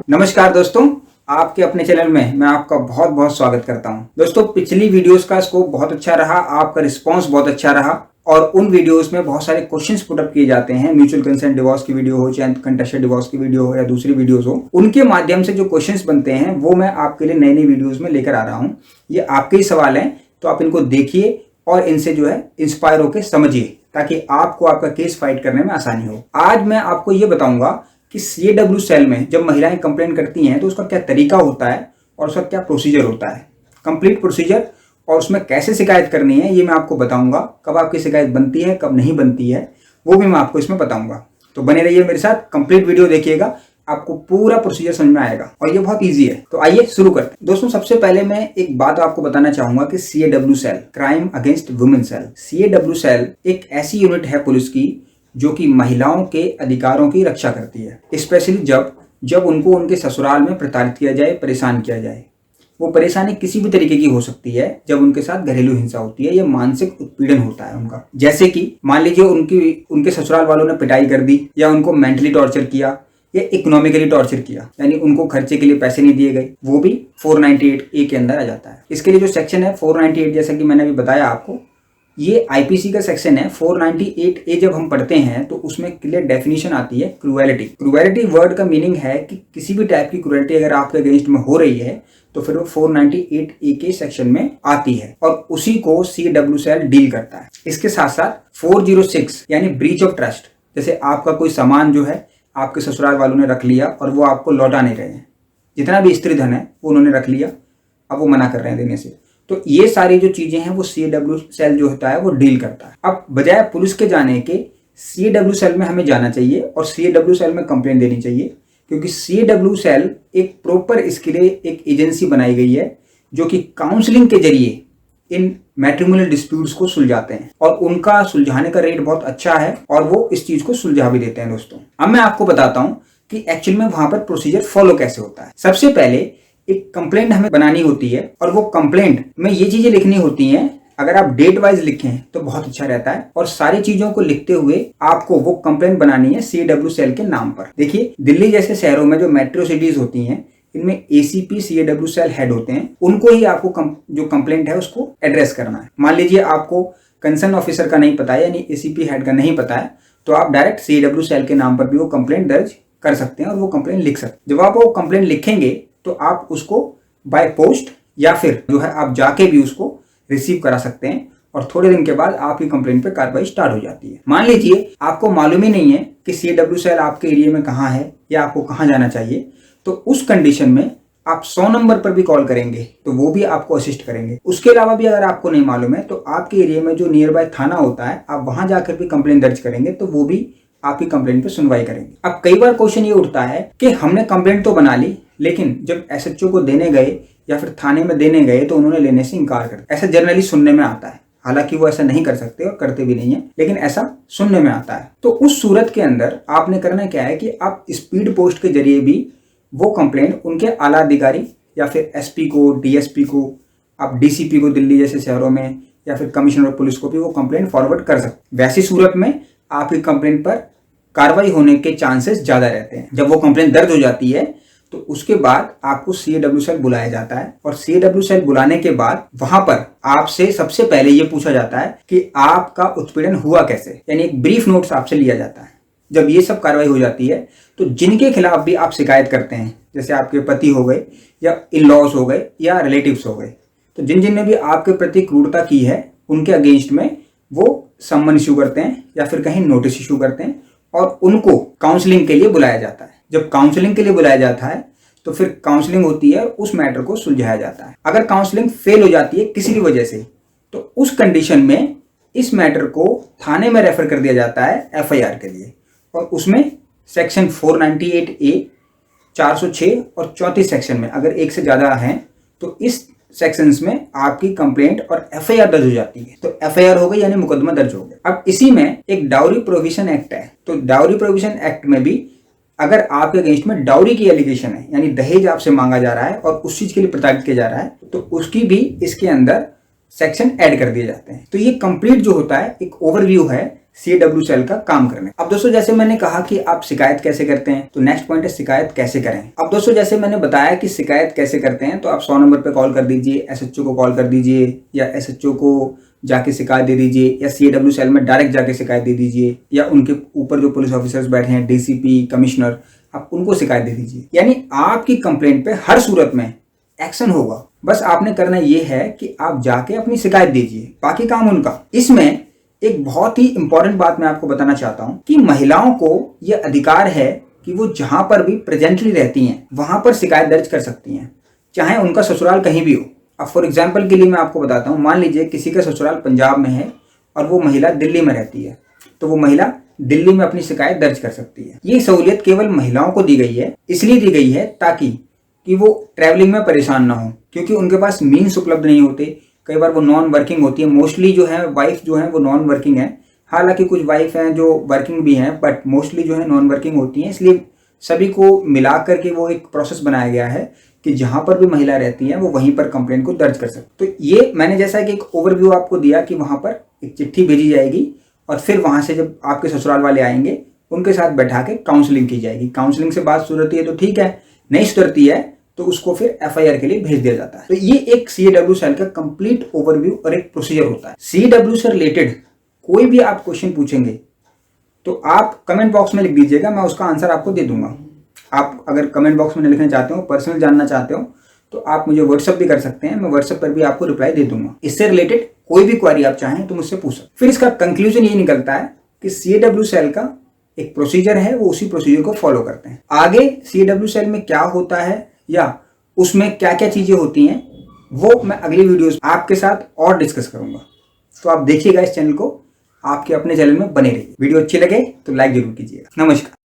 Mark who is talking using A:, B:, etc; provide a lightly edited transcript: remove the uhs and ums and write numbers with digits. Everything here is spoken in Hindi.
A: नमस्कार दोस्तों, आपके अपने चैनल में मैं आपका बहुत बहुत स्वागत करता हूं। दोस्तों, पिछली वीडियोस का स्कोप बहुत अच्छा रहा, आपका रिस्पांस बहुत अच्छा रहा और उन वीडियोस में बहुत सारे क्वेश्चंस पुट अप किए जाते हैं। म्यूचुअल कंसेंट डिवोर्स की वीडियो हो, चाहे कंटेस्टेड डिवोर्स की वीडियो हो या दूसरी वीडियोस हो, उनके माध्यम से जो क्वेश्चंस बनते हैं वो मैं आपके लिए नई नई वीडियोज में लेकर आ रहा हूँ। ये आपके ही सवाल हैं, तो आप इनको देखिए और इनसे जो है इंस्पायर होकर समझिए, ताकि आपको आपका केस फाइट करने में आसानी हो। आज मैं आपको ये बताऊंगा कि CAW सेल में जब महिलाएं कंप्लेंट करती हैं तो उसका क्या तरीका होता है और उसका क्या प्रोसीजर होता है, कंप्लीट प्रोसीजर, और उसमें कैसे शिकायत करनी है ये मैं आपको बताऊंगा। कब आपकी शिकायत बनती है, कब नहीं बनती है, वो भी मैं आपको इसमें बताऊंगा। तो बने रहिए मेरे साथ, कंप्लीट वीडियो देखिएगा, आपको पूरा प्रोसीजर समझ में आएगा और ये बहुत इजी है। तो आइए शुरू करते हैं। दोस्तों, सबसे पहले मैं एक बात आपको बताना चाहूंगा कि CAW cell, crime against women cell, CAW cell एक ऐसी यूनिट है पुलिस की जो कि महिलाओं के अधिकारों की रक्षा करती है। स्पेशली जब उनको उनके ससुराल में प्रताड़ित किया जाए, परेशान किया जाए। वो परेशानी किसी भी तरीके की हो सकती है। जब उनके साथ घरेलू हिंसा होती है या मानसिक उत्पीड़न होता है उनका, जैसे कि मान लीजिए उनके ससुराल वालों ने पिटाई कर दी, या उनको मेंटली टॉर्चर किया या इकोनॉमिकली टॉर्चर किया, यानी उनको खर्चे के लिए पैसे नहीं दिए गए, वो भी 498A के अंदर आ जाता है। इसके लिए जो सेक्शन है 498, जैसा कि मैंने अभी बताया आपको, ये IPC का सेक्शन है। 498A जब हम पढ़ते हैं तो उसमें क्लियर डेफिनेशन आती है क्रूएलिटी। क्रूएलिटी वर्ड का मीनिंग है कि किसी भी टाइप की क्रूएलिटी अगर आपके अगेंस्ट में हो रही है तो फिर वो 498A के सेक्शन में आती है और उसी को CAW सेल डील करता है। इसके साथ साथ 406 यानी ब्रीच ऑफ ट्रस्ट, जैसे आपका कोई सामान जो है आपके ससुराल वालों ने रख लिया और वो आपको लौटा नहीं रहे हैं, जितना भी स्त्री धन है वो उन्होंने रख लिया, अब वो मना कर रहे हैं देने से, तो ये सारी जो चीजें हैं वो CAW सेल जो होता है वो डील करता है। अब बजाय पुलिस के जाने के CAW सेल में हमें जाना चाहिए और CAW सेल में कंप्लेंट देनी चाहिए, क्योंकि CAW सेल एक प्रॉपर इसके लिए एक एजेंसी बनाई गई है जो कि काउंसलिंग के जरिए इन मैट्रिमोनियल डिस्प्यूट्स को सुलझाते हैं और उनका सुलझाने का रेट बहुत अच्छा है और वो इस चीज को सुलझा भी देते हैं। दोस्तों, अब मैं आपको बताता हूं कि एक्चुअल में वहां पर प्रोसीजर फॉलो कैसे होता है। सबसे पहले एक कंप्लेंट हमें बनानी होती है और वो कंप्लेंट में ये चीजें लिखनी होती हैं। अगर आप डेट वाइज लिखें तो बहुत अच्छा रहता है, और सारी चीजों को लिखते हुए आपको वो कंप्लेंट बनानी है CAW सेल के नाम पर। देखिए, दिल्ली जैसे शहरों में जो मेट्रो सिटीज होती हैं, इनमें ACP CAW सेल हेड होते हैं, उनको ही आपको जो कंप्लेंट है उसको एड्रेस करना है। मान लीजिए आपको कंसर्न ऑफिसर का नहीं पता है, यानी ACP हेड का नहीं पता है, तो आप डायरेक्ट CAW सेल के नाम पर भी वो कंप्लेंट दर्ज कर सकते हैं और वो कंप्लेंट लिख सकते हैं। जब आप वो कंप्लेंट लिखेंगे तो आप उसको बाय पोस्ट या फिर जो है आप जाके भी उसको रिसीव करा सकते हैं और थोड़े दिन के बाद आपकी कंप्लेंट पे कार्रवाई स्टार्ट हो जाती है। मान लीजिए आपको मालूम ही नहीं है कि CAW सेल आपके एरिया में कहाँ है या आपको कहाँ जाना चाहिए, तो उस कंडीशन में आप 100 नंबर पर भी कॉल करेंगे तो वो भी आपको असिस्ट करेंगे। उसके अलावा भी अगर आपको नहीं मालूम है तो आपके एरिया में जो नियर बाय थाना होता है, आप वहां जाकर भी कंप्लेंट दर्ज करेंगे तो वो भी आपकी कंप्लेंट पे सुनवाई करेंगे। अब कई बार क्वेश्चन ये उठता है कि हमने कंप्लेंट तो बना ली, लेकिन जब SHO को देने गए या फिर थाने में देने गए तो उन्होंने लेने से इनकार कर दिया। ऐसा जनरली सुनने में आता है, हालांकि वो ऐसा नहीं कर सकते और करते भी नहीं है, लेकिन ऐसा सुनने में आता है। तो उस सूरत के अंदर आपने करना क्या है कि आप स्पीड पोस्ट के जरिए भी वो कंप्लेंट उनके आला अधिकारी या फिर SP को, DSP को, आप DCP को दिल्ली जैसे शहरों में, या फिर कमिश्नर ऑफ पुलिस को भी वो कंप्लेंट फॉरवर्ड कर सकते। वैसी सूरत में आपकी कंप्लेंट पर कार्रवाई होने के चांसेस ज्यादा रहते हैं। जब वो कंप्लेंट दर्ज हो जाती है तो उसके बाद आपको CAW सेल बुलाया जाता है और CAW सेल बुलाने के बाद वहां पर आपसे सबसे पहले ये पूछा जाता है कि आपका उत्पीड़न हुआ कैसे, यानी एक ब्रीफ नोट्स आपसे लिया जाता है। जब ये सब कार्रवाई हो जाती है तो जिनके खिलाफ भी आप शिकायत करते हैं, जैसे आपके पति हो गए या इन लॉज हो गए या रिलेटिव्स हो गए, तो जिन ने भी आपके प्रति क्रूरता की है उनके अगेंस्ट में वो सम्मन इशू करते हैं या फिर कहीं नोटिस इशू करते हैं और उनको काउंसलिंग के लिए बुलाया जाता है। जब काउंसलिंग के लिए बुलाया जाता है तो फिर काउंसलिंग होती है, उस मैटर को सुलझाया जाता है। अगर काउंसलिंग फेल हो जाती है किसी भी वजह से तो उस कंडीशन में इस मैटर को थाने में रेफर कर दिया जाता है FIR के लिए, और उसमें सेक्शन 498A, 406 और 34 सेक्शन में अगर एक से ज्यादा हैं तो इस सेक्शंस में आपकी कंप्लेंट और FIR दर्ज हो जाती है। तो FIR हो गई यानी मुकदमा दर्ज हो गया। अब इसी में एक डाउरी प्रोहिबिशन एक्ट है, तो डाउरी प्रोहिबिशन एक्ट में भी अगर आपके अगेंस्ट में डाउरी की एलिगेशन है, यानी दहेज आपसे मांगा जा रहा है और उस चीज के लिए प्रताड़ित किया जा रहा है, तो उसकी भी इसके अंदर सेक्शन ऐड कर दिए जाते हैं। तो ये कंप्लीट जो होता है एक ओवरव्यू है CWSL सेल का काम करने। अब दोस्तों जैसे मैंने कहा कि आप शिकायत कैसे करते हैं, तो नेक्स्ट पॉइंट है शिकायत कैसे करें। अब दोस्तों जैसे मैंने बताया कि शिकायत कैसे करते हैं, तो आप 100 नंबर पे कॉल कर दीजिए, SHO को कॉल कर दीजिए, या SHO को जाके शिकायत दे दीजिए, या CWSL सेल में डायरेक्ट जाके शिकायत दे दीजिए, या उनके ऊपर जो पुलिस ऑफिसर्स बैठे हैं, DCP, कमिश्नर, आप उनको शिकायत दे दीजिए। यानी आपकी कंप्लेंट पे हर सूरत में एक्शन होगा। बस आपने करना ये है कि आप जाके अपनी शिकायत दीजिए, बाकी काम उनका। इसमें एक बहुत ही इंपॉर्टेंट बात मैं आपको बताना चाहता हूं कि महिलाओं को यह अधिकार है कि वो जहां पर भी प्रेजेंटली रहती हैं वहां पर शिकायत दर्ज कर सकती हैं, चाहे उनका ससुराल कहीं भी हो। अब फॉर एग्जाम्पल के लिए मैं आपको बताता हूं, मान लीजिए किसी का ससुराल पंजाब में है और वो महिला दिल्ली में रहती है, तो वो महिला दिल्ली में अपनी शिकायत दर्ज कर सकती है। ये सहूलियत केवल महिलाओं को दी गई है, इसलिए दी गई है ताकि कि वो ट्रैवलिंग में परेशान ना हो, क्योंकि उनके पास मीन्स उपलब्ध नहीं होते। कई बार वो नॉन वर्किंग होती है, मोस्टली जो है वाइफ जो है वो नॉन वर्किंग है। हालांकि कुछ वाइफ हैं जो वर्किंग भी हैं, बट मोस्टली जो है नॉन वर्किंग होती हैं। इसलिए सभी को मिला करके वो एक प्रोसेस बनाया गया है कि जहां पर भी महिला रहती है वो वहीं पर कंप्लेंट को दर्ज कर सकते। तो ये मैंने जैसा कि एक ओवरव्यू आपको दिया कि वहां पर एक चिट्ठी भेजी जाएगी और फिर वहां से जब आपके ससुराल वाले आएंगे उनके साथ बैठा के काउंसलिंग की जाएगी। काउंसलिंग से बात सुधरती है तो ठीक है, नहीं सुधरती है तो उसको फिर FIR के लिए भेज दिया जाता है। तो ये एक CWSL सेल का कंप्लीट ओवरव्यू और एक प्रोसीजर होता है। CWSL से रिलेटेड कोई भी आप क्वेश्चन पूछेंगे तो आप कमेंट बॉक्स में लिख दीजिएगा, मैं उसका आंसर आपको दे दूंगा। आप अगर कमेंट बॉक्स में लिखना चाहते हो, पर्सनल जानना चाहते हो, तो आप मुझे व्हाट्सएप भी कर सकते हैं, मैं व्हाट्सएप पर भी आपको रिप्लाई दे दूंगा। इससे रिलेटेड कोई भी क्वेरी आप चाहें तो मुझसे पूछ सकते। फिर इसका कंक्लूजन ये निकलता है कि CWSL सेल का एक प्रोसीजर है, वो उसी प्रोसीजर को फॉलो करते हैं। आगे CWSL सेल में क्या होता है या उसमें क्या क्या चीजें होती हैं वो मैं अगली वीडियोस आपके साथ और डिस्कस करूंगा। तो आप देखिएगा इस चैनल को, आपके अपने चैनल में बने रहिए। वीडियो अच्छी लगे तो लाइक जरूर कीजिएगा। नमस्कार।